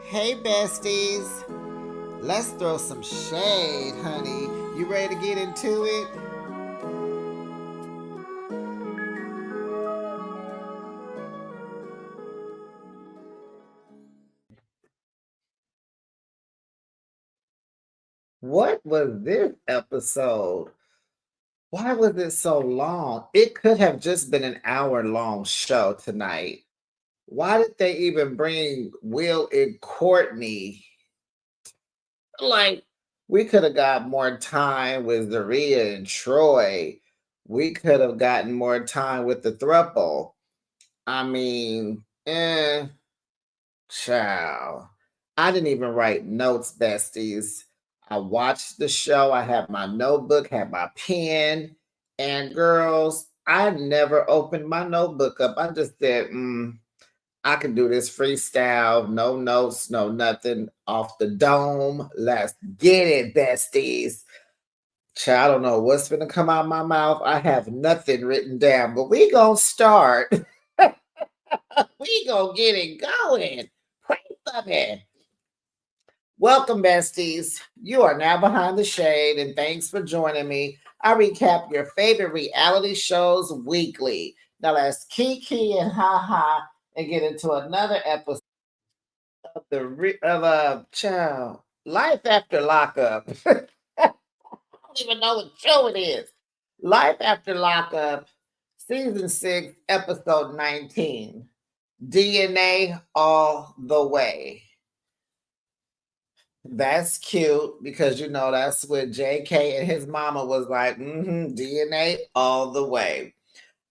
Hey, besties. Let's throw some shade, honey. You ready to get into it? What was this episode? Why was it so long? It could have just been an hour-long show tonight. Why did they even bring Will and Courtney? Like, we could have got more time with Zaria and Troy. We could have gotten more time with the throuple. I mean, child. I didn't even write notes, besties. I watched the show. I had my notebook, had my pen, and girls, I never opened my notebook up. I just said, I can do this freestyle, no notes, no nothing, off the dome. Let's get it, besties. Child, I don't know what's gonna come out of my mouth. I have nothing written down, but we gonna start. We gonna get it going. Pray for me. Welcome, besties. You are now behind the shade, and thanks for joining me. I recap your favorite reality shows weekly. Now let's kiki and ha ha and get into another episode of child life after lockup. I don't even know what show it is. Life after lockup, season 6, episode 19. DNA all the way. That's cute because that's what JK and his mama was like, DNA all the way.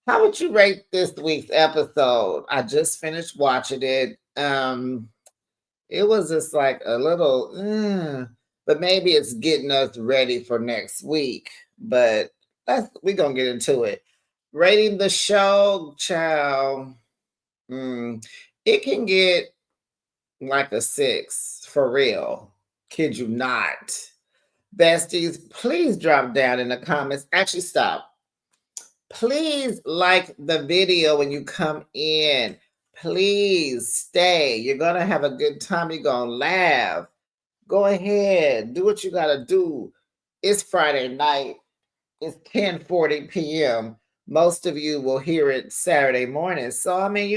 How would you rate this week's episode? I just finished watching it. It was just like a little, but maybe it's getting us ready for next week. But we're gonna get into it. Rating the show, child. It can get like a 6 for real. Kid you not. Besties, please drop down in the comments. Actually, stop. Please like the video when you come in. Please stay. You're going to have a good time. You're going to laugh. Go ahead. Do what you got to do. It's Friday night. It's 10:40 p.m. Most of you will hear it Saturday morning. So, I mean,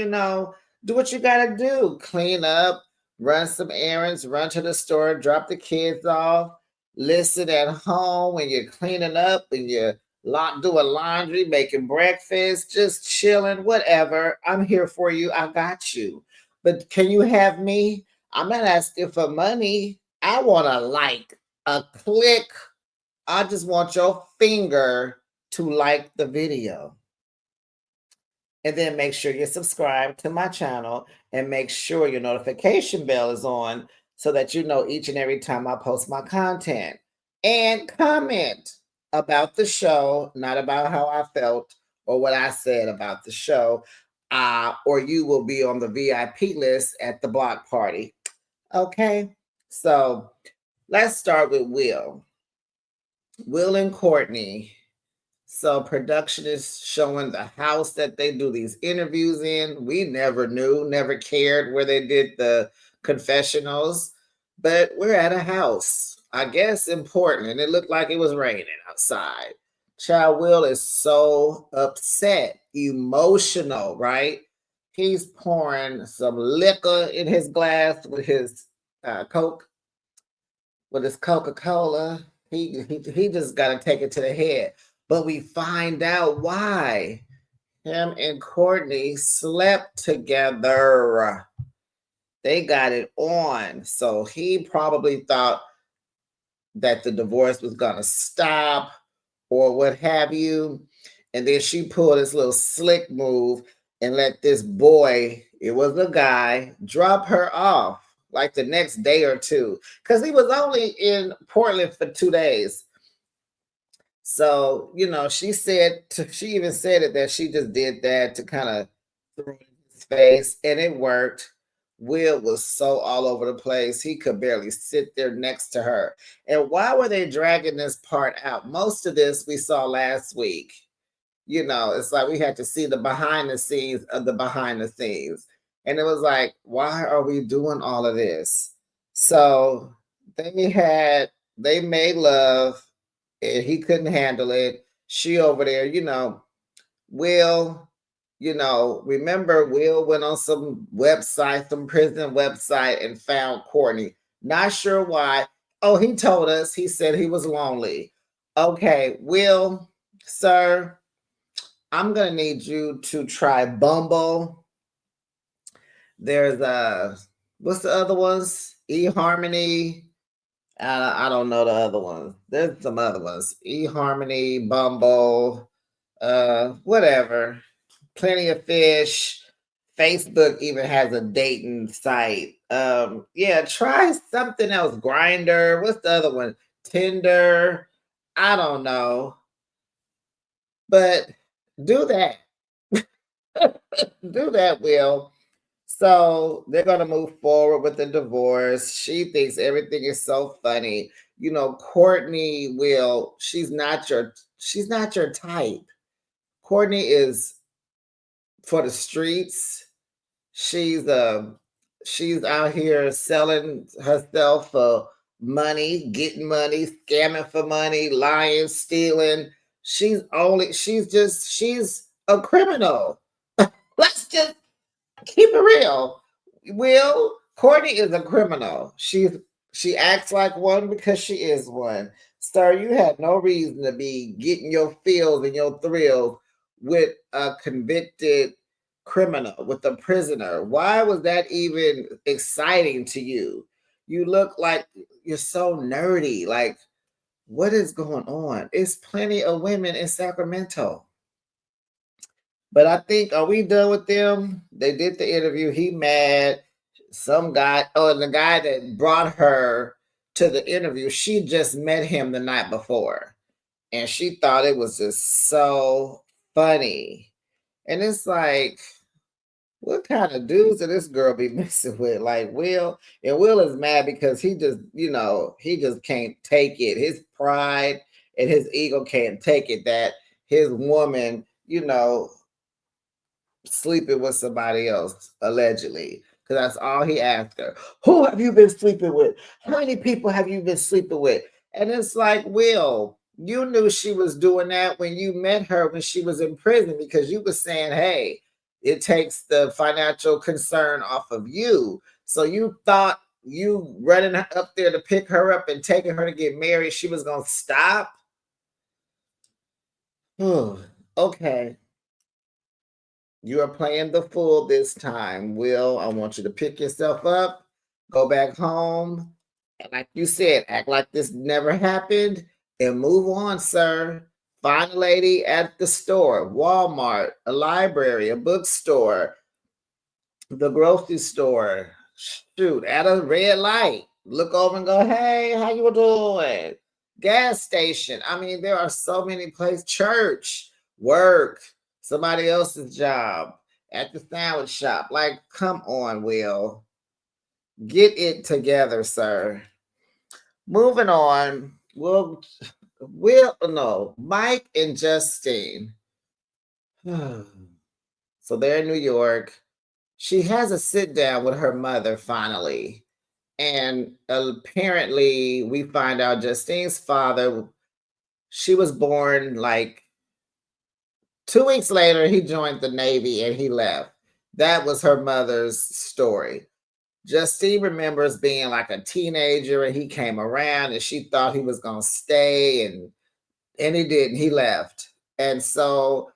do what you got to do. Clean up, run some errands, run to the store, drop the kids off, listen at home when you're cleaning up, when you're doing laundry, making breakfast, just chilling, whatever. I'm here for you. I got you. But can you have me? I'm not asking for money. I want a like, a click. I just want your finger to like the video. And then make sure you're subscribed to my channel and make sure your notification bell is on so that you know each and every time I post my content. And comment about the show, not about how I felt or what I said about the show, or you will be on the VIP list at the block party. Okay, so let's start with Will and Courtney. So production is showing the house that they do these interviews in. We never knew, never cared where they did the confessionals, but we're at a house, I guess important, and it looked like it was raining outside. Child Will is so upset, emotional, right? He's pouring some liquor in his glass with his Coke, with his Coca-Cola. He just got to take it to the head. But we find out why him and Courtney slept together. They got it on. So he probably thought that the divorce was going to stop or what have you. And then she pulled this little slick move and let this boy, it was a guy, drop her off like the next day or two because he was only in Portland for 2 days. So, she even said it that she just did that to kind of throw in his face, and it worked. Will was so all over the place. He could barely sit there next to her. And why were they dragging this part out? Most of this we saw last week. It's like we had to see the behind the scenes of the behind the scenes. And it was like, why are we doing all of this? So they made love and he couldn't handle it. She over there, Will, remember Will went on some website, some prison website and found Courtney. Not sure why. Oh, he told us, he said he was lonely. Okay, Will, sir, I'm gonna need you to try Bumble. There's what's the other ones? eHarmony. I don't know the other ones. There's some other ones. eHarmony, Bumble, whatever. Plenty of Fish. Facebook even has a dating site. Yeah, try something else. Grinder. What's the other one? Tinder. I don't know. But do that. Do that, Will. So they're gonna move forward with the divorce. She thinks everything is so funny. Courtney will, she's not your type. Courtney is for the streets. She's she's out here selling herself for money, getting money, scamming for money, lying, stealing. She's a criminal. Let's just keep it real. Will Courtney is a criminal. She acts like one because she is one. Sir, you had no reason to be getting your feels and your thrills with a convicted criminal, with a prisoner. Why was that even exciting to you? You look like you're so nerdy. Like, what is going on? It's plenty of women in Sacramento. But I think, are we done with them? They did the interview. He mad. Some guy, oh, and the guy that brought her to the interview, she just met him the night before. And she thought it was just so funny. And it's like, what kind of dudes did this girl be messing with? Like Will, and Will is mad because he just can't take it. His pride and his ego can't take it that his woman, sleeping with somebody else, allegedly. Because that's all he asked her. Who have you been sleeping with? How many people have you been sleeping with? And it's like, Will, you knew she was doing that when you met her when she was in prison because you were saying, hey, it takes the financial concern off of you. So you thought you running up there to pick her up and taking her to get married, she was going to stop? Okay. You are playing the fool this time, Will. I want you to pick yourself up, go back home, and like you said, act like this never happened and move on, sir. Find a lady at the store, Walmart, a library, a bookstore, the grocery store. Shoot, at a red light. Look over and go, hey, how you doing? Gas station. I mean, there are so many places. Church, work, somebody else's job, at the sandwich shop. Like, come on, Will. Get it together, sir. Moving on. No, Mike and Justine. So they're in New York. She has a sit down with her mother finally. And apparently, we find out Justine's father, she was born like 2 weeks later, he joined the Navy and he left. That was her mother's story. Justine remembers being like a teenager and he came around and she thought he was going to stay and he didn't. He left. And so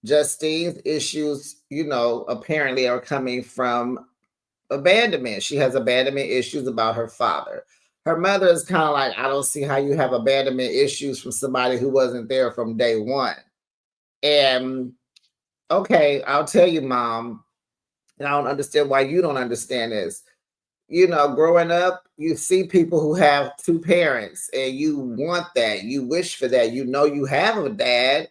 Justine's issues, apparently are coming from abandonment. She has abandonment issues about her father. Her mother is kind of like, I don't see how you have abandonment issues from somebody who wasn't there from day one. And okay, I'll tell you, mom, and I don't understand why you don't understand this. Growing up, you see people who have two parents and you want that. You wish for that. You have a dad,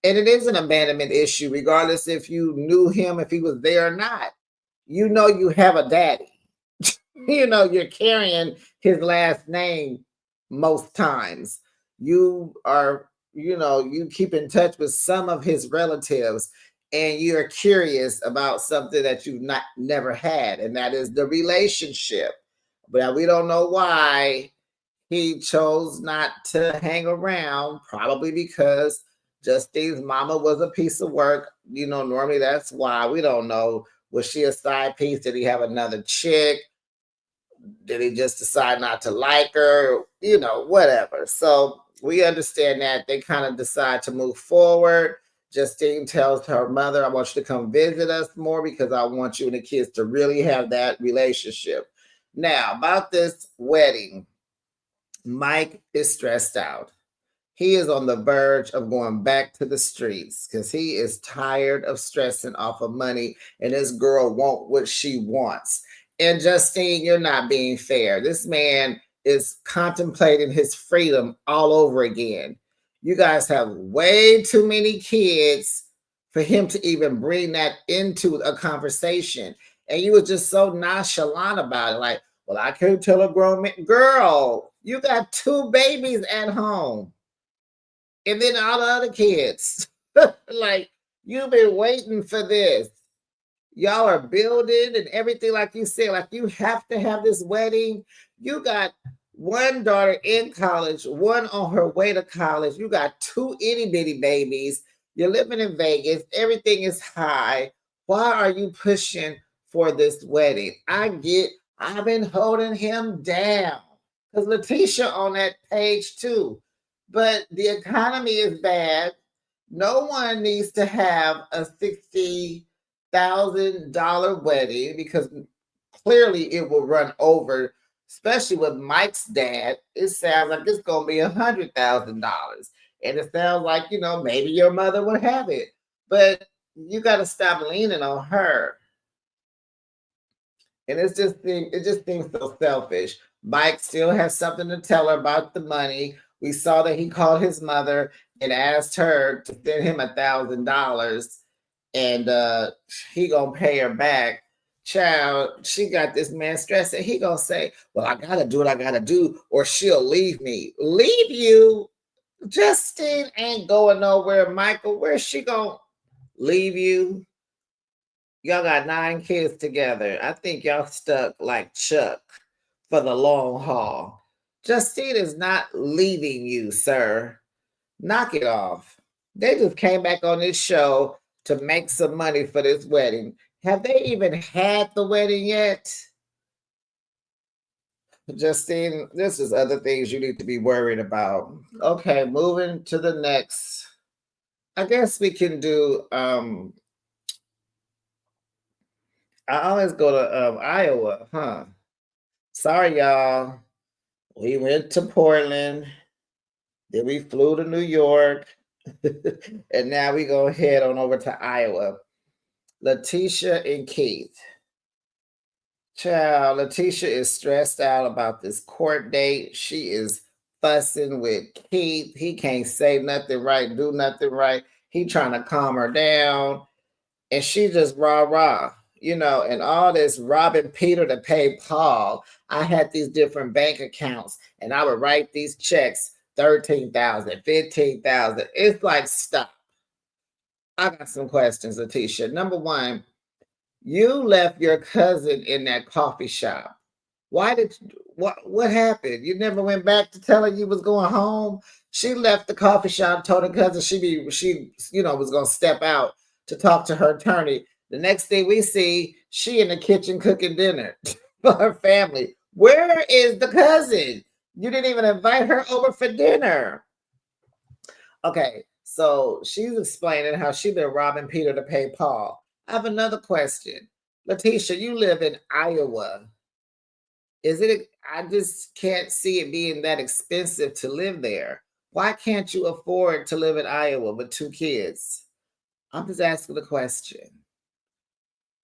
and it is an abandonment issue, regardless if you knew him, if he was there or not. You have a daddy. You're carrying his last name most times. You are, you keep in touch with some of his relatives and you're curious about something that you've not never had, and that is the relationship. But we don't know why he chose not to hang around, probably because Justine's mama was a piece of work. Normally that's why. We don't know. Was she a side piece? Did he have another chick? Did he just decide not to like her? Whatever. So we understand that they kind of decide to move forward. Justine tells her mother, I want you to come visit us more because I want you and the kids to really have that relationship. Now, about this wedding, Mike is stressed out. He is on the verge of going back to the streets because he is tired of stressing off of money and this girl won't what she wants. And Justine, you're not being fair. This man is contemplating his freedom all over again. You guys have way too many kids for him to even bring that into a conversation. And you were just so nonchalant about it. Like, well, I can't tell a grown man. Girl, you got two babies at home and then all the other kids. Like, you've been waiting for this. Y'all are building and everything, like you said, like you have to have this wedding. You got one daughter in college, one on her way to college. You got two itty bitty babies. You're living in Vegas. Everything is high. Why are you pushing for this wedding? I've been holding him down because Leticia on that page too. But the economy is bad. No one needs to have a $60,000 wedding because clearly it will run over, especially with Mike's dad. It sounds like it's going to be $100,000. And it sounds like, maybe your mother would have it. But you got to stop leaning on her. And it just seems so selfish. Mike still has something to tell her about the money. We saw that he called his mother and asked her to send him $1,000, and he gonna pay her back. Child, she got this man stressed, and he gonna say, "Well, I gotta do what I gotta do, or she'll leave me." Leave you? Justine ain't going nowhere, Michael. Where's she gonna leave you? Y'all got 9 kids together. I think y'all stuck like Chuck for the long haul. Justine is not leaving you, sir. Knock it off. They just came back on this show to make some money for this wedding. Have they even had the wedding yet? Justine, this is other things you need to be worried about. Okay, moving to the next. I guess we can do I always go to Iowa, huh? Sorry, y'all. We went to Portland, then we flew to New York, and now we go head on over to Iowa. Leticia and Keith. Child, Leticia is stressed out about this court date. She is fussing with Keith. He can't say nothing right, do nothing right. He trying to calm her down. And she just rah rah, and all this robbing Peter to pay Paul. I had these different bank accounts and I would write these checks 13,000, 15,000. It's like, stop. I got some questions, Leticia. Number one, you left your cousin in that coffee shop. Why did what happened? You never went back to tell her you was going home. She left the coffee shop, told her cousin she was gonna step out to talk to her attorney. The next thing we see, she in the kitchen cooking dinner for her family. Where is the cousin? You didn't even invite her over for dinner. Okay, so she's explaining how she been robbing Peter to pay Paul. I have another question. Leticia, you live in Iowa. Is it I just can't see it being that expensive to live there. Why can't you afford to live in Iowa with 2 kids? I'm just asking the question.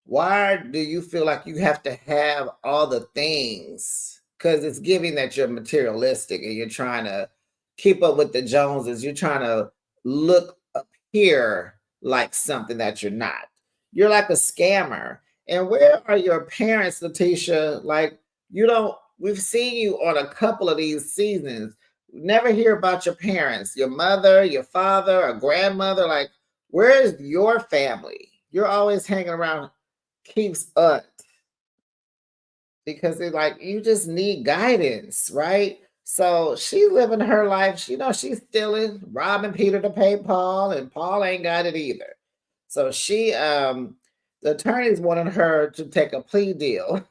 Why do you feel like you have to have all the things? Because it's giving that you're materialistic and you're trying to keep up with the Joneses. You're trying to look appear like something that you're not. You're like a scammer. And where are your parents, Leticia? Like, we've seen you on a couple of these seasons. Never hear about your parents, your mother, your father, a grandmother. Like, where is your family? You're always hanging around Keith's aunt. because they're like, you just need guidance, right? So she living her life. She's stealing, robbing Peter to pay Paul, and Paul ain't got it either. So the attorneys wanted her to take a plea deal.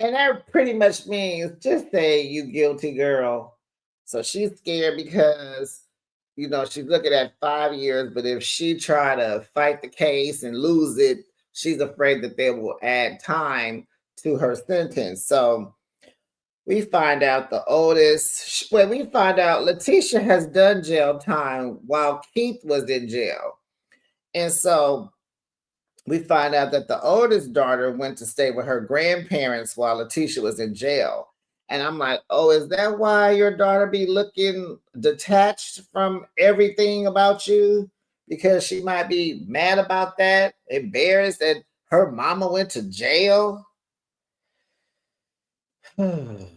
And that pretty much means just say you guilty, girl. So she's scared because she's looking at 5 years, but if she try to fight the case and lose it, she's afraid that they will add time to her sentence. So we find out Leticia has done jail time while Keith was in jail. And so we find out that the oldest daughter went to stay with her grandparents while Leticia was in jail. And I'm like, oh, is that why your daughter be looking detached from everything about you? Because she might be mad about that, embarrassed that her mama went to jail. So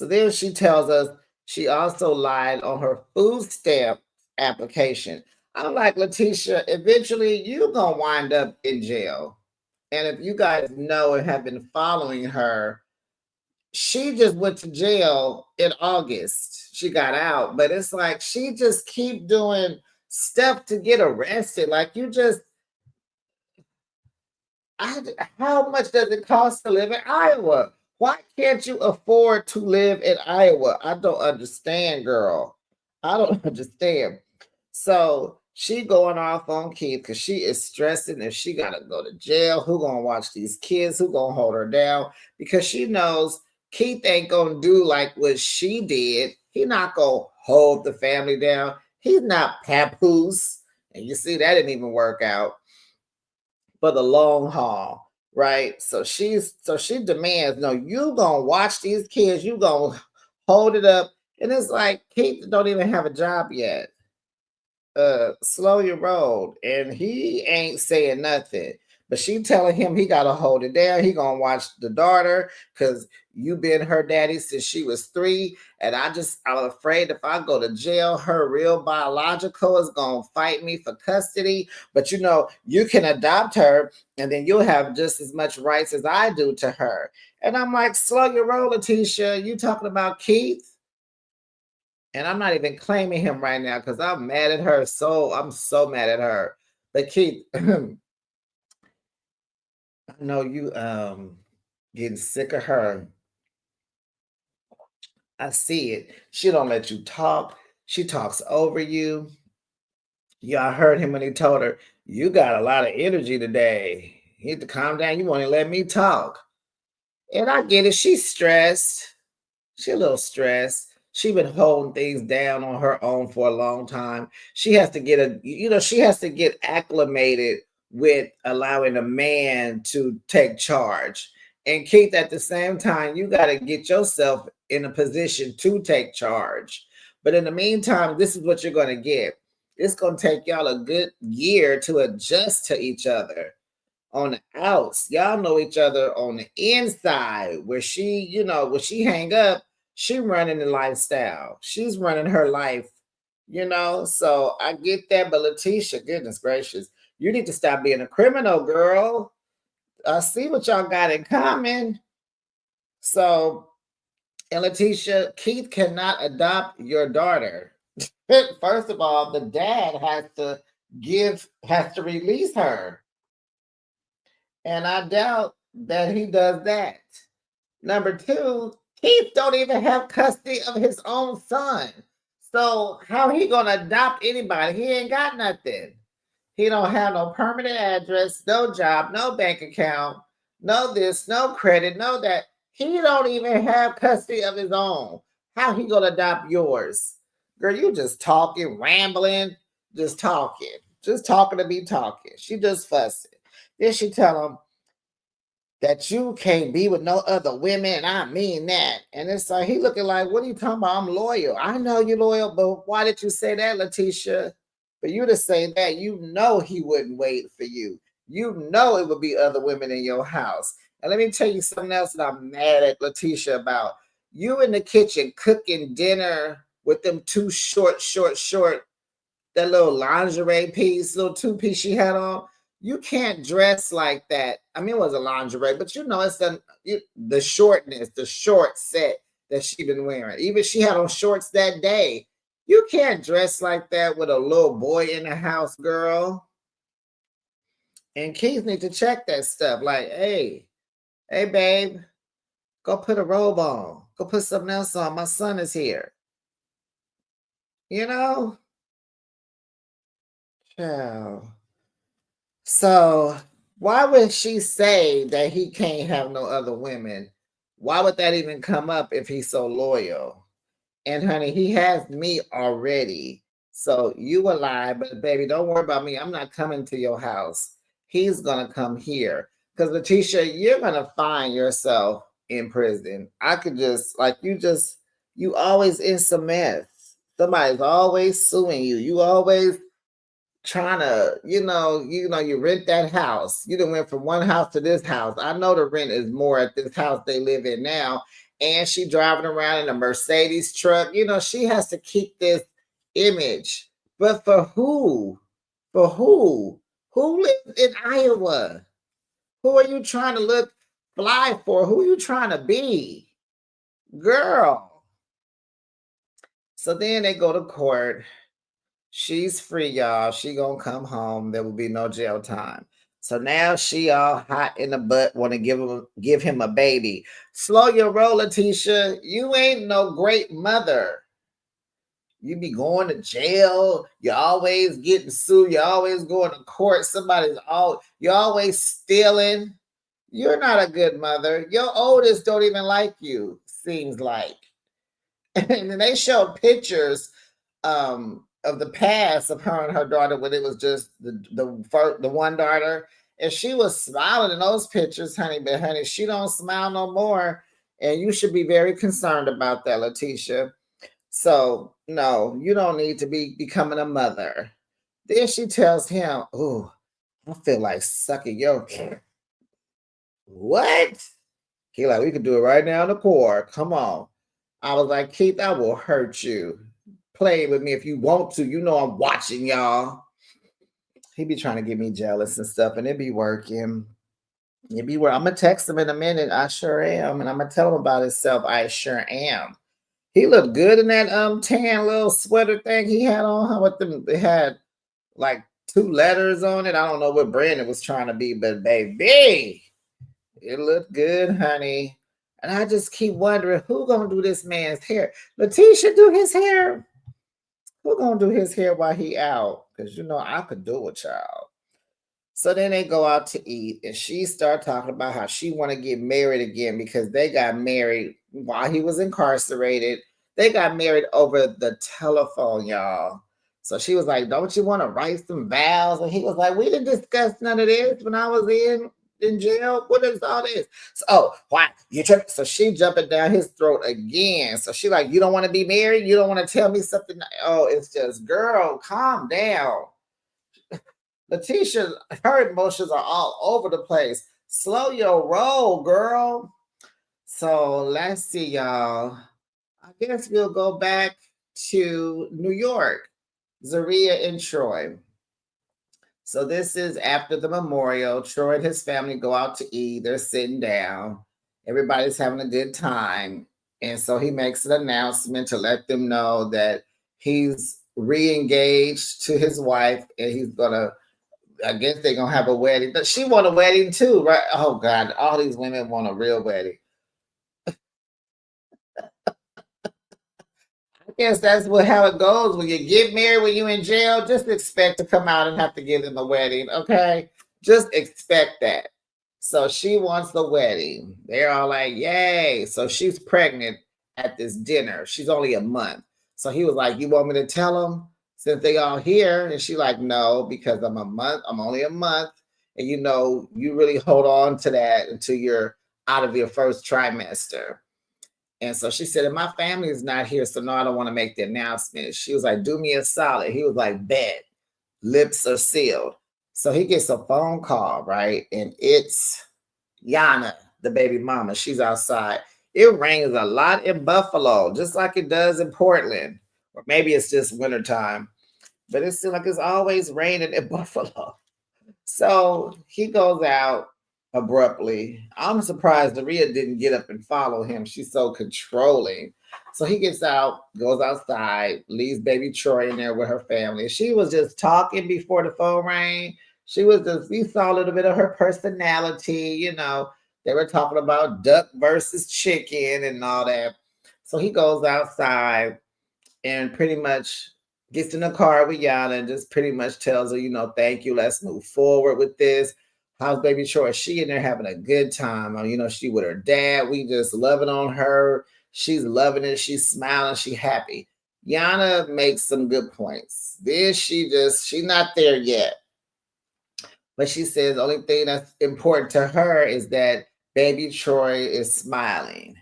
then she tells us she also lied on her food stamp application. I'm like, Leticia, eventually you're going to wind up in jail. And if you guys know and have been following her, she just went to jail in August. She got out, but it's like she just keep doing stuff to get arrested. Like how much does it cost to live in Iowa? Why can't you afford to live in Iowa? I don't understand, girl. I don't understand. So she going off on Keith because she is stressing if she gotta go to jail. Who gonna watch these kids? Who gonna hold her down? Because she knows Keith ain't gonna do like what she did. He not gonna hold the family down. He's not papoose. And you see that didn't even work out for the long haul, right? So she demands, no, you gonna watch these kids, you gonna hold it up. And it's like Keith don't even have a job yet. Slow your roll. And he ain't saying nothing. But she telling him he gotta hold it down. He gonna watch the daughter because you been her daddy since she was 3. And I'm afraid if I go to jail, her real biological is gonna fight me for custody. But you can adopt her and then you'll have just as much rights as I do to her. And I'm like, slow your roll, Leticia. You talking about Keith? And I'm not even claiming him right now because I'm mad at her. I'm so mad at her. But Keith, I know you getting sick of her. I see it. She don't let you talk. She talks over you. Y'all heard him when he told her, you got a lot of energy today. You need to calm down. You won't even let me talk. And I get it. She's stressed. She a little stressed. She been holding things down on her own for a long time. She has to she has to get acclimated with allowing a man to take charge. And Keith, at the same time, you got to get yourself in a position to take charge. But in the meantime, this is what you're going to get. It's going to take y'all a good year to adjust to each other on the outs. Y'all know each other on the inside where when she hang up, she running the lifestyle. She's running her life. So I get that, but Leticia, goodness gracious, you need to stop being a criminal, girl. I see what y'all got in common. So, and Leticia, Keith cannot adopt your daughter. First of all, the dad has to release her. And I doubt that he does that. Number two, Keith don't even have custody of his own son. So how he gonna adopt anybody? He ain't got nothing. He don't have no permanent address, no job, no bank account, no this, no credit, no that. He don't even have custody of his own. How he gonna adopt yours? Girl, you just talking, rambling, just talking to be talking. She just fussing. Then she tell him, that you can't be with no other women, and I mean that. And it's like he looking like, what are you talking about? I'm loyal. I know you're loyal, but why did you say that, Leticia? For you to say that, he wouldn't wait for you. It would be other women in your house. And let me tell you something else that I'm mad at Leticia about. You in the kitchen cooking dinner with them two short, that little lingerie piece, little 2-piece she had on. You can't dress like that. I mean, it was a lingerie, but it's the shortness, the short set that she been wearing. Even she had on shorts that day. You can't dress like that with a little boy in the house, girl. And Keith need to check that stuff. Like, hey, babe, go put a robe on. Go put something else on. My son is here. You know? Child. So why would she say that he can't have no other women? Why would that even come up if he's so loyal? And honey, he has me already. So you will lie, but baby, don't worry about me. I'm not coming to your house. He's gonna come here. Because Letitia, you're gonna find yourself in prison. I could you always in some mess. Somebody's always suing you. You always trying to, you rent that house. You done went from one house to this house. I know the rent is more at this house they live in now. And she driving around in a Mercedes truck. She has to keep this image. But for who? For who? Who lives in Iowa? Who are you trying to look fly for? Who are you trying to be? Girl. So then they go to court. She's free, y'all. She gonna come home. There will be no jail time. So now she all hot in the butt, want to give him a baby. Slow your roll, Letitia. You ain't no great mother. You be going to jail. You're always getting sued. You're always going to court. You're always stealing. You're not a good mother. Your oldest don't even like you, seems like. And then they show pictures of the past of her and her daughter when it was just the one daughter, and she was smiling in those pictures, honey. But honey, she don't smile no more, and you should be very concerned about that, Letitia. So no, you don't need to be becoming a mother. Then she tells him, "Oh, I feel like sucking your." What? He like, we could do it right now in the court. Come on. I was like, Keith, I will hurt you. Play with me if you want to. You know I'm watching y'all. He be trying to get me jealous and stuff, and it be working. It be where I'm gonna text him in a minute. I sure am, and I'm gonna tell him about himself. I sure am. He looked good in that tan little sweater thing he had on. How with them? They had like two letters on it. I don't know what brand it was trying to be, but baby, it looked good, honey. And I just keep wondering who gonna do this man's hair. Letitia do his hair. Who gonna do his hair while he out? Because I could do it, child. So then they go out to eat, and she start talking about how she want to get married again because they got married while he was incarcerated. They got married over the telephone, y'all. So she was like, "Don't you want to write some vows?" And he was like, "We didn't discuss none of this when I was in jail. What is all this?" So, why you tripping? So she jumping down his throat again. So she like, "You don't want to be married? You don't want to tell me something?" Oh, it's just, girl, calm down. Letitia, her emotions are all over the place. Slow your roll, girl. So let's see, y'all. I guess we'll go back to New York, Zaria and Troy. So this is after the memorial. Troy and his family go out to eat. They're sitting down. Everybody's having a good time. And so he makes an announcement to let them know that he's re-engaged to his wife and he's gonna, I guess they're gonna have a wedding. But she want a wedding too, right? Oh God, all these women want a real wedding. I guess that's how it goes when you get married when you're in jail. Just expect to come out and have to give them a wedding, okay? Just expect that. So she wants the wedding. They're all like, "Yay!" So she's pregnant at this dinner. She's only a month. So he was like, "You want me to tell them since they all here?" And she like, "No, because I'm a month. I'm only a month, and you really hold on to that until you're out of your first trimester." And so she said, "And my family is not here, so no, I don't want to make the announcement." She was like, "Do me a solid." He was like, "Bet." Lips are sealed. So he gets a phone call, right? And it's Yana, the baby mama. She's outside. It rains a lot in Buffalo, just like it does in Portland. Or maybe it's just wintertime. But it seems like it's always raining in Buffalo. So he goes out abruptly. I'm surprised Zaria didn't get up and follow him. She's so controlling. So he gets out, goes outside, leaves baby Troy in there with her family. She was just talking before the phone rang. She was just, we saw a little bit of her personality, you know. They were talking about duck versus chicken and all that. So he goes outside and pretty much gets in the car with Yana and just pretty much tells her, you know, thank you, let's move forward with this. How's baby Troy? She in there having a good time. You know, she with her dad. We just loving on her. She's loving it. She's smiling. She happy. Yana makes some good points. Then she not there yet. But she says the only thing that's important to her is that baby Troy is smiling.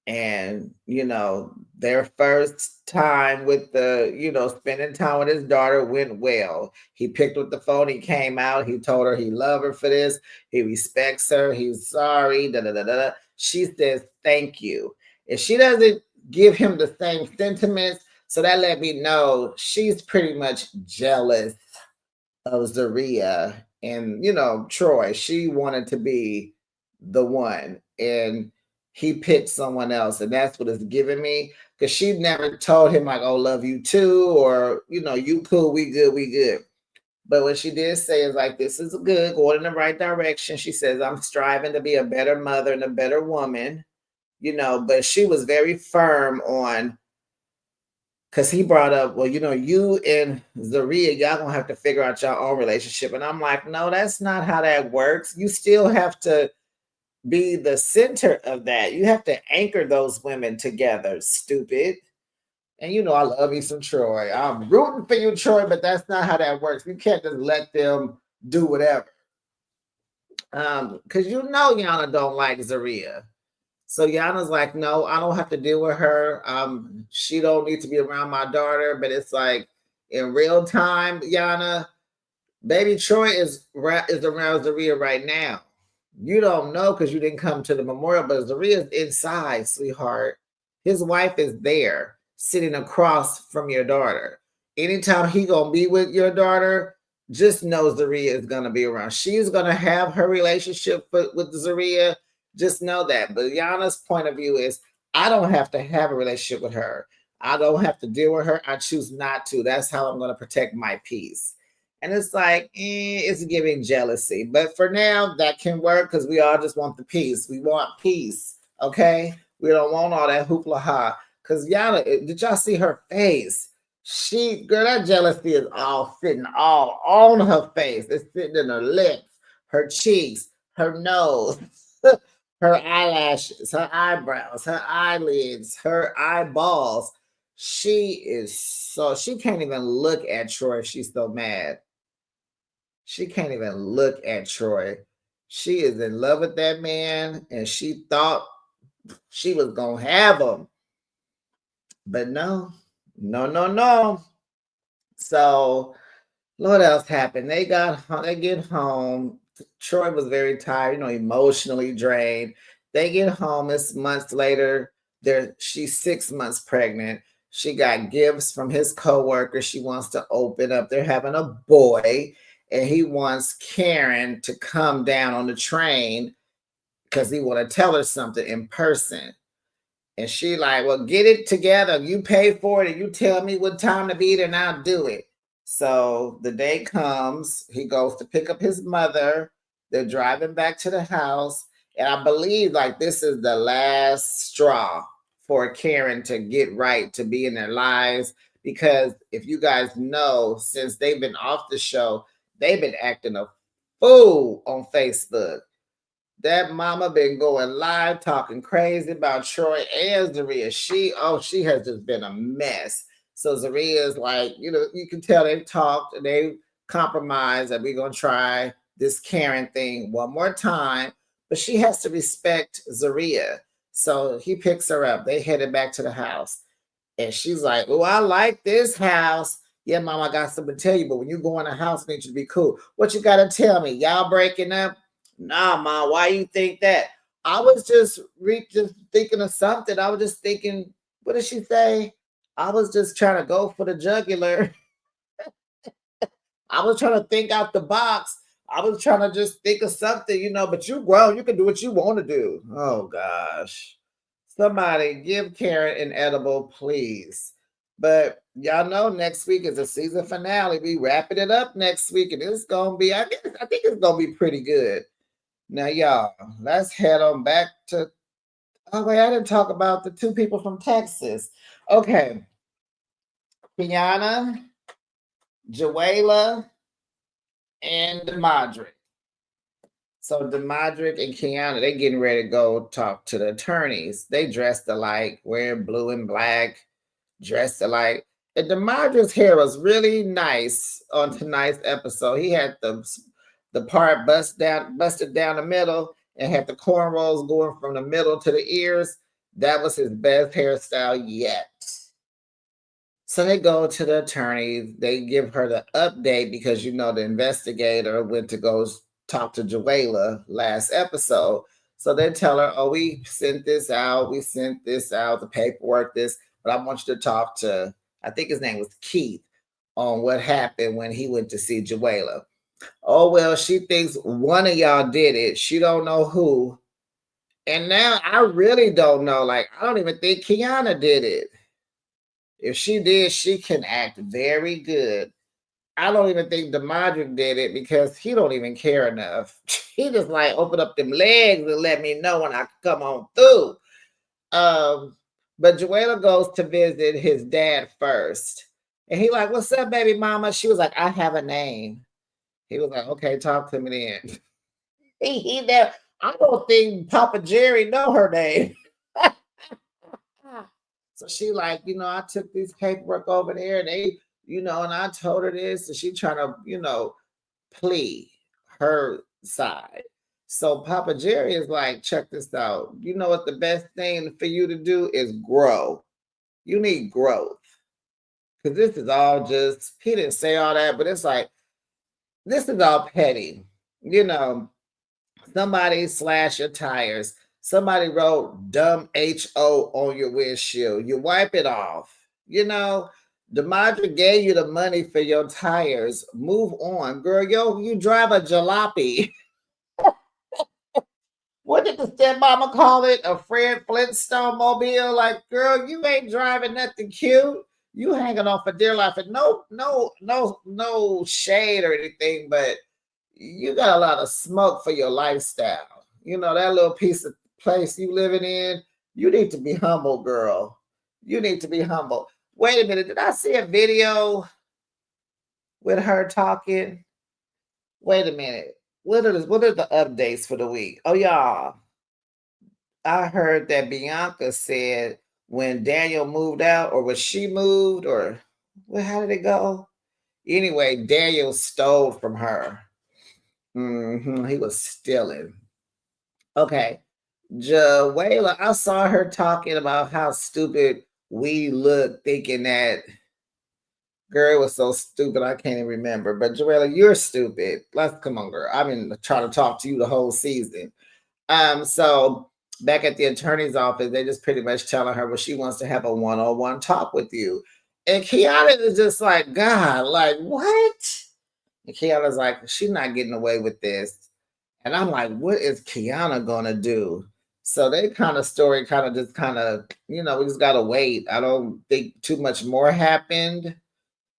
And you know, their first time with spending time with his daughter went well. He picked up the phone, he came out, he told her he loved her for this, he respects her, he's sorry, da da da da. She says thank you. If she doesn't give him the same sentiments, so that let me know she's pretty much jealous of Zaria and Troy. She wanted to be the one, and he picked someone else, and that's what it's giving me. Because she never told him like, "Oh, love you too," or "You cool, we good, we good." But what she did say is like, "This is good, going in the right direction." She says, "I'm striving to be a better mother and a better woman." But she was very firm on because he brought up, well, you and Zaria, y'all gonna have to figure out your own relationship. And I'm like, no, that's not how that works. You still have to be the center of that. You have to anchor those women together, stupid. And I love you some Troy. I'm rooting for you, Troy, but that's not how that works. You can't just let them do whatever. Because Yana don't like Zaria. So Yana's like, no, I don't have to deal with her. She don't need to be around my daughter. But it's like in real time, Yana, baby Troy is around Zaria right now. You don't know because you didn't come to the memorial, but Zaria's inside, sweetheart. His wife is there, sitting across from your daughter. Anytime he gonna be with your daughter, just know Zaria is gonna be around. She's gonna have her relationship with Zaria. Just know that. But Yana's point of view is, I don't have to have a relationship with her. I don't have to deal with her. I choose not to. That's how I'm gonna protect my peace. And it's like, it's giving jealousy. But for now, that can work because we all just want the peace. We want peace. Okay. We don't want all that hoopla ha. Because Yana, did y'all see her face? Girl, that jealousy is all sitting all on her face. It's sitting in her lips, her cheeks, her nose, her eyelashes, her eyebrows, her eyelids, her eyeballs. She can't even look at Troy. She's so mad. She can't even look at Troy. She is in love with that man, and she thought she was gonna have him, but no, no, no, no. So what else happened? They get home. Troy was very tired, emotionally drained. They get home. It's months later. She's 6 months pregnant. She got gifts from his coworker. She wants to open up. They're having a boy, and he wants Karen to come down on the train because he want to tell her something in person. And she like, well, get it together. You pay for it and you tell me what time to be there and I'll do it. So the day comes, he goes to pick up his mother. They're driving back to the house. And I believe like this is the last straw for Karen to get right, to be in their lives. Because if you guys know, since they've been off the show, they've been acting a fool on Facebook. That mama been going live talking crazy about Troy and Zaria. She has just been a mess. So Zaria is like, you can tell they've talked and they compromised that we're gonna try this Karen thing one more time, but she has to respect Zaria. So he picks her up. They headed back to the house. And she's like, oh, I like this house. Yeah, mom, I got something to tell you, but when you go in the house, I need you to be cool. What you got to tell me? Y'all breaking up? Nah, mom, why you think that? I was just thinking of something. I was just thinking, what did she say? I was just trying to go for the jugular. I was trying to think out the box. I was trying to just think of something, but you grown, you can do what you want to do. Oh gosh. Somebody give Karen an edible, please. But y'all know next week is the season finale. We wrapping it up next week, and it's gonna be, I think it's gonna be pretty good. Now, y'all, let's head on back to, oh wait, I didn't talk about the two people from Texas. Okay. Kiana, Joella, and Demadric. So Demadric and Kiana, they getting ready to go talk to the attorneys. They dressed alike, wearing blue and black, dressed alike. And Demadric's hair was really nice on tonight's episode. He had the part busted down the middle, and had the cornrows going from the middle to the ears. That was his best hairstyle yet. So they go to the attorney. They give her the update because the investigator went to go talk to Joella last episode. So they tell her, "Oh, we sent this out. We sent this out, the paperwork, this. But I want you to talk to, I think his name was Keith, on what happened when he went to see Joella." Oh well, she thinks one of y'all did it. She don't know who. And now I really don't know. Like, I don't even think Kiana did it. If she did, she can act very good. I don't even think Demadric did it because he don't even care enough. He just like open up them legs and let me know when I come on through. But Joella goes to visit his dad first. And he like, "What's up, baby mama?" She was like, "I have a name." He was like, "Okay, talk to me then." He there. I don't think Papa Jerry know her name. So she like, I took these paperwork over there, and they, and I told her this, and she trying to, plea her side. So Papa Jerry is like, "Check this out. You know what the best thing for you to do is grow. You need growth. Because this is all just, he didn't say all that, but it's like, this is all petty. You know, Somebody slash your tires. Somebody wrote dumb HO on your windshield. You wipe it off. DeMadre gave you the money for your tires. Move on. Girl, you drive a jalopy. What did the stepmama call it? A Fred Flintstone mobile? Like, girl, you ain't driving nothing cute. You hanging off for dear life. And no shade or anything, but you got a lot of smoke for your lifestyle. That little piece of place you living in, you need to be humble, girl. You need to be humble. Wait a minute, did I see a video with her talking? Wait a minute. What are the updates for the week? Oh, y'all, I heard that Bianca said when Daniel moved out, or was she moved, or how did it go? Anyway, Daniel stole from her. He was stealing. Okay. Joella, I saw her talking about how stupid we look, thinking that girl was so stupid I can't even remember. But Joella, you're stupid. Let's come on, girl. I've been trying to talk to you the whole season. So back at the attorney's office, they just pretty much telling her, well, she wants to have a one-on-one talk with you. And Kiana is just like, God, like what? And Kiana's like, she's not getting away with this. And I'm like, what is Kiana gonna do? So they kind of story kind of just kind of, we just gotta wait. I don't think too much more happened.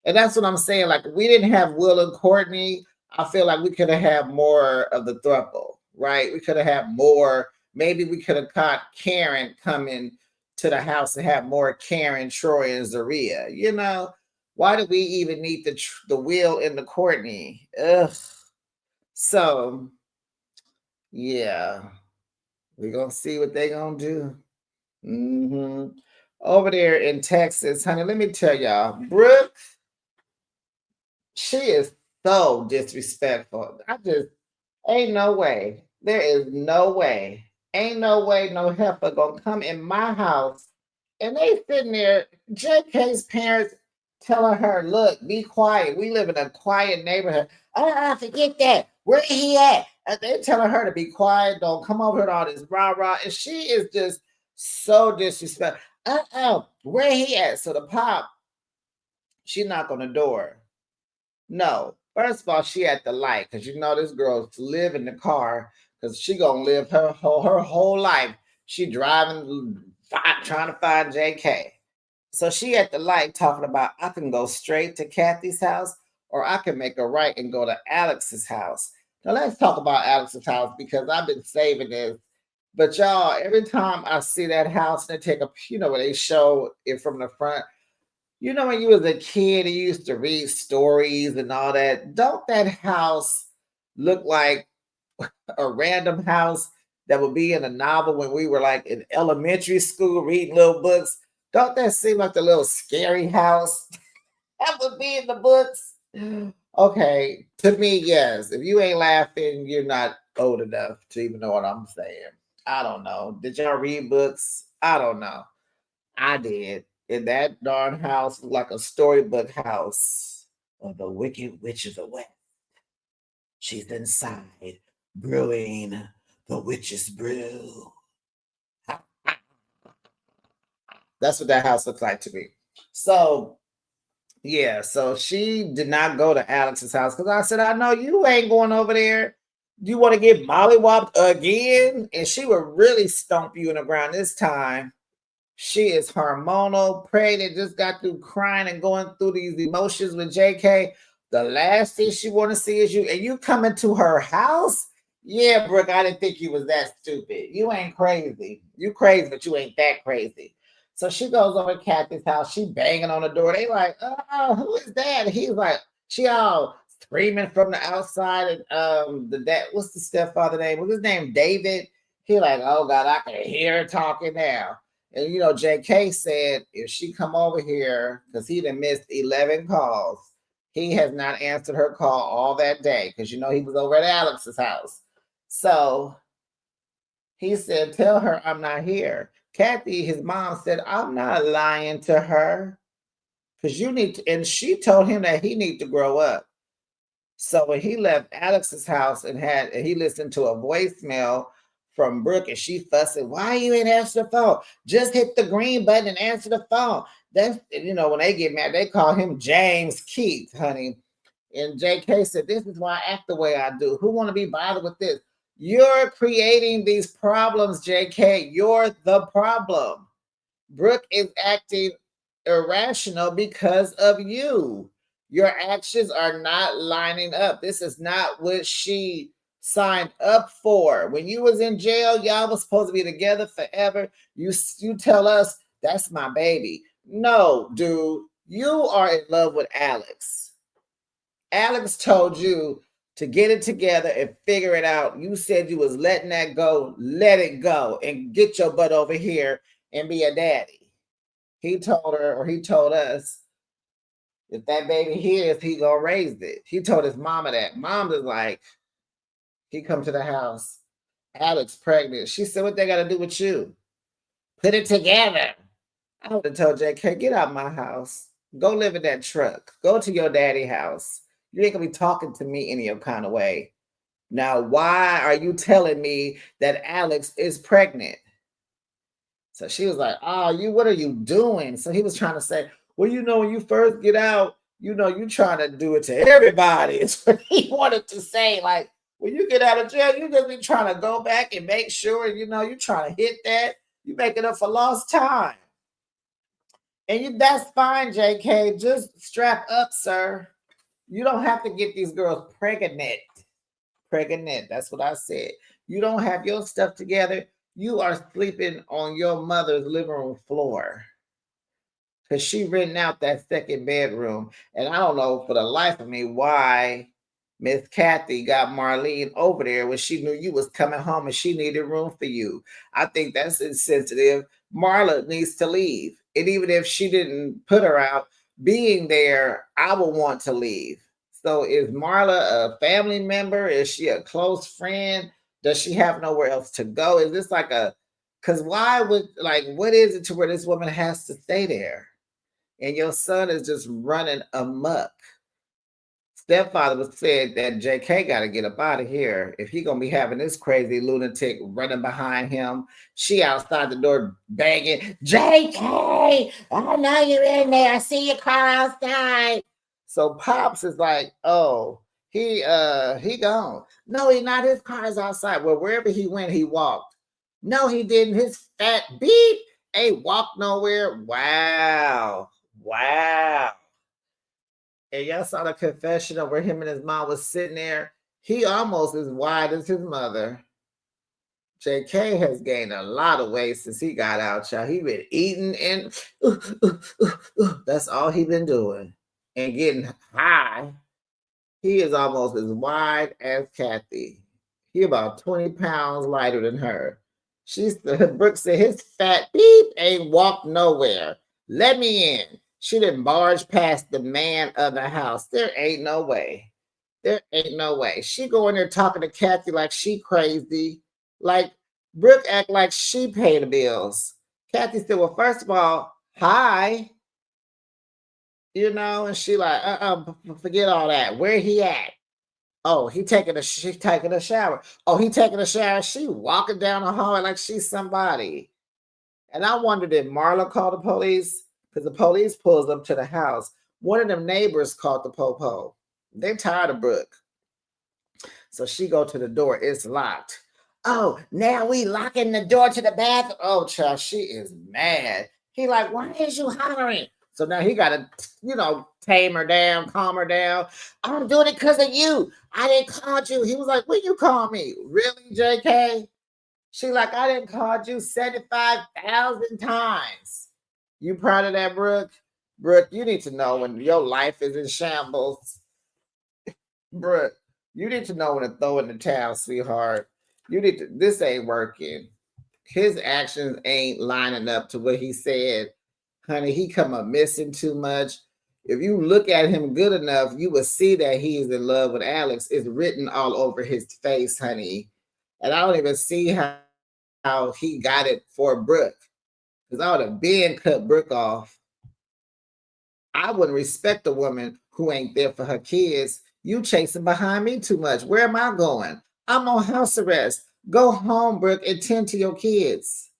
And that's what I'm saying. Like, we didn't have Will and Courtney. I feel like we could have had more of the throuple, right? We could have had more. Maybe we could have caught Karen coming to the house and have more Karen, Troy, and Zaria. Why do we even need the Will and the Courtney? Ugh. So yeah, we're gonna see what they gonna do. Over there in Texas, honey, let me tell y'all, Brooke, she is so disrespectful. I just ain't no way. There is no way. Ain't no way no heifer gonna come in my house. And they sitting there, JK's parents telling her, "Look, be quiet. We live in a quiet neighborhood." Forget that. Where he at? And they telling her to be quiet. Don't come over here with all this rah-rah. And she is just so disrespectful. Where he at? So the pop, she knocked on the door. No. First of all, she at the light because you know this girl live in the car because she gonna live her whole life. She driving, trying to find JK. So she at the light talking about I can go straight to Kathy's house or I can make a right and go to Alex's house. Now let's talk about Alex's house because I've been saving this. But y'all, every time I see that house and they take a, when they show it from the front, when you was a kid and you used to read stories and all that, don't that house look like a random house that would be in a novel when we were like in elementary school reading little books? Don't that seem like the little scary house that would be in the books? Okay, to me, yes. If you ain't laughing, you're not old enough to even know what I'm saying. I don't know. Did y'all read books? I don't know. I did. And that darn house looked like a storybook house of the Wicked Witch of the West. She's inside brewing the witch's brew. That's what that house looks like to me. So, yeah, so she did not go to Alex's house because I said, I know you ain't going over there. You want to get mollywopped again? And she would really stomp you in the ground this time. She is hormonal, pregnant, just got through crying and going through these emotions with JK. The last thing she want to see is you, and you coming to her house? Yeah, Brooke, I didn't think you was that stupid. You ain't crazy. You crazy, but you ain't that crazy. So she goes over to Kathy's house. She banging on the door. They like, oh, who is that? He's like, she all screaming from the outside. And the dad, what's the stepfather name? What's his name? David. He like, oh God, I can hear her talking now. And JK said if she come over here, because he done missed 11 calls, he has not answered her call all that day because he was over at Alex's house. So he said, tell her I'm not here. Kathy, his mom, said, I'm not lying to her. Because you need to, and she told him that he need to grow up. So when he left Alex's house and he listened to a voicemail from Brooke and she fussing, why you ain't answer the phone? Just hit the green button and answer the phone. That's when they get mad, they call him James Keith, honey. And JK said, this is why I act the way I do. Who want to be bothered with this? You're creating these problems, JK. You're the problem. Brooke is acting irrational because of you. Your actions are not lining up. This is not what she signed up for. When you was in jail, y'all was supposed to be together forever. You tell us that's my baby. No, dude, you are in love with Alex. Alex told you to get it together and figure it out. You said you was letting that go. Let it go and get your butt over here and be a daddy. He told her, or he told us, if that baby hears, he gonna raise it. He told his mama that. Mom was like, he come to the house. Alex pregnant. She said, what they got to do with you? Put it together. I would have told JK, get out my house. Go live in that truck. Go to your daddy house. You ain't gonna be talking to me any kind of way. Now, why are you telling me that Alex is pregnant? So she was like, oh, what are you doing? So he was trying to say, well, when you first get out, you trying to do it to everybody. It's what he wanted to say. Like, when you get out of jail, you just be trying to go back and make sure, you're trying to hit that. You making up for lost time. And that's fine, JK. Just strap up, sir. You don't have to get these girls pregnant. Pregnant. That's what I said. You don't have your stuff together. You are sleeping on your mother's living room floor. Because she renting out that second bedroom. And I don't know for the life of me why Miss Kathy got Marlene over there when she knew you was coming home and she needed room for you. I think that's insensitive. Marla needs to leave. And even if she didn't put her out, being there, I would want to leave. So is Marla a family member? Is she a close friend? Does she have nowhere else to go? Is this like because why would, what is it to where this woman has to stay there? And your son is just running amok. Stepfather was said that JK got to get up out of here. If he going to be having this crazy lunatic running behind him, she outside the door banging, JK, I know you're in there. I see your car outside. So Pops is like, oh, He gone. No, he not. His car is outside. Well, wherever he went, he walked. No, he didn't. His fat beep ain't walked nowhere. Wow. Wow. And y'all saw the confessional where him and his mom was sitting there. He almost as wide as his mother. JK has gained a lot of weight since he got out, y'all. He been eating and that's all he been doing. And getting high. He is almost as wide as Kathy. He about 20 pounds lighter than her. Brooke said his fat beep ain't walked nowhere. Let me in. She didn't barge past the man of the house. There ain't no way. There ain't no way. She go in there talking to Kathy like she crazy. Like Brooke act like she paid the bills. Kathy said, well, first of all, hi. And she like, forget all that. Where he at? Oh, she taking a shower. Oh, he taking a shower. She walking down the hallway like she's somebody. And I wondered if Marla called the police because the police pulls up to the house. One of them neighbors called the popo. They tired of Brooke. So she go to the door. It's locked. Oh, now we locking the door to the bathroom. Oh, child, she is mad. He like, why is you hollering? So now he got to, tame her down, calm her down. I'm doing it because of you. I didn't call you. He was like, when you call me? Really, JK? She like, I didn't call you 75,000 times. You proud of that, Brooke? Brooke, you need to know when your life is in shambles. Brooke, you need to know when to throw in the towel, sweetheart. This ain't working. His actions ain't lining up to what he said. Honey, he come up missing too much. If you look at him good enough, you will see that he is in love with Alex. It's written all over his face, honey. And I don't even see how he got it for Brooke. Because I would have been cut Brooke off. I wouldn't respect a woman who ain't there for her kids. You chasing behind me too much. Where am I going? I'm on house arrest. Go home, Brooke, and tend to your kids.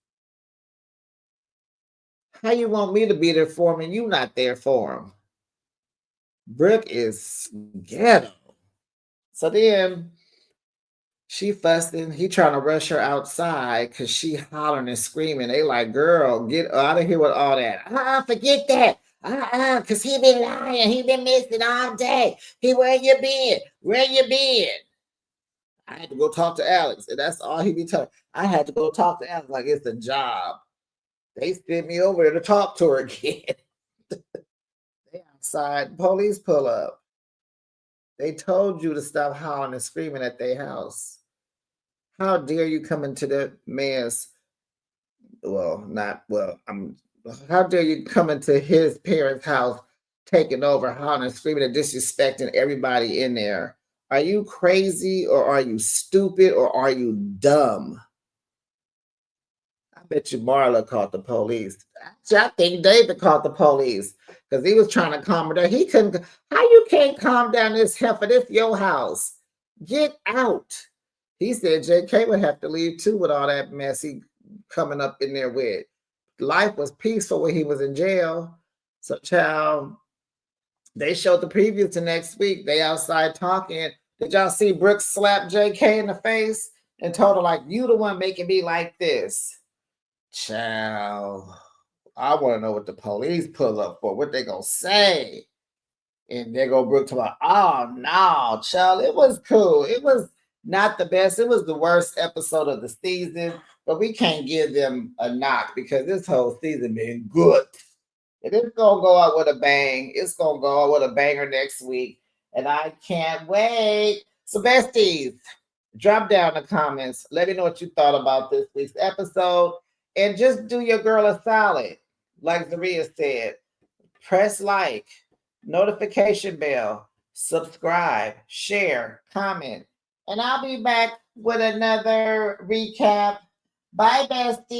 How you want me to be there for him and you not there for him? Brooke is ghetto. So then she fussing. He trying to rush her outside because she hollering and screaming. They like, girl, get out of here with all that. Forget that. Because he been lying. He been missing all day. Where you been? Where you been? I had to go talk to Alex. And that's all he be telling. I had to go talk to Alex like it's a job. They sent me over there to talk to her again. They outside. Police pull up. They told you to stop hollering and screaming at their house. How dare you come into the man's, how dare you come into his parents' house, taking over, hollering and screaming and disrespecting everybody in there? Are you crazy or are you stupid or are you dumb? I bet you Marla called the police. Actually, I think David called the police because he was trying to calm her down. He couldn't. How you can't calm down this heifer? This your house. Get out. He said JK would have to leave too with all that mess he coming up in there with. Life was peaceful when he was in jail. So, child, they showed the preview to next week. They outside talking. Did y'all see Brooke slap JK in the face and told her, like, you the one making me like this? Child, I want to know what the police pull up for, what they gonna say. And they go Brooke to like, oh no, child, it was cool. It was not the best. It was the worst episode of the season, but we can't give them a knock because this whole season been good. And it's gonna go out with a bang. It's gonna go out with a banger next week. And I can't wait. So besties, drop down in the comments. Let me know what you thought about this week's episode. And just do your girl a solid. Like Zaria said, press like, notification bell, subscribe, share, comment. And I'll be back with another recap. Bye, bestie.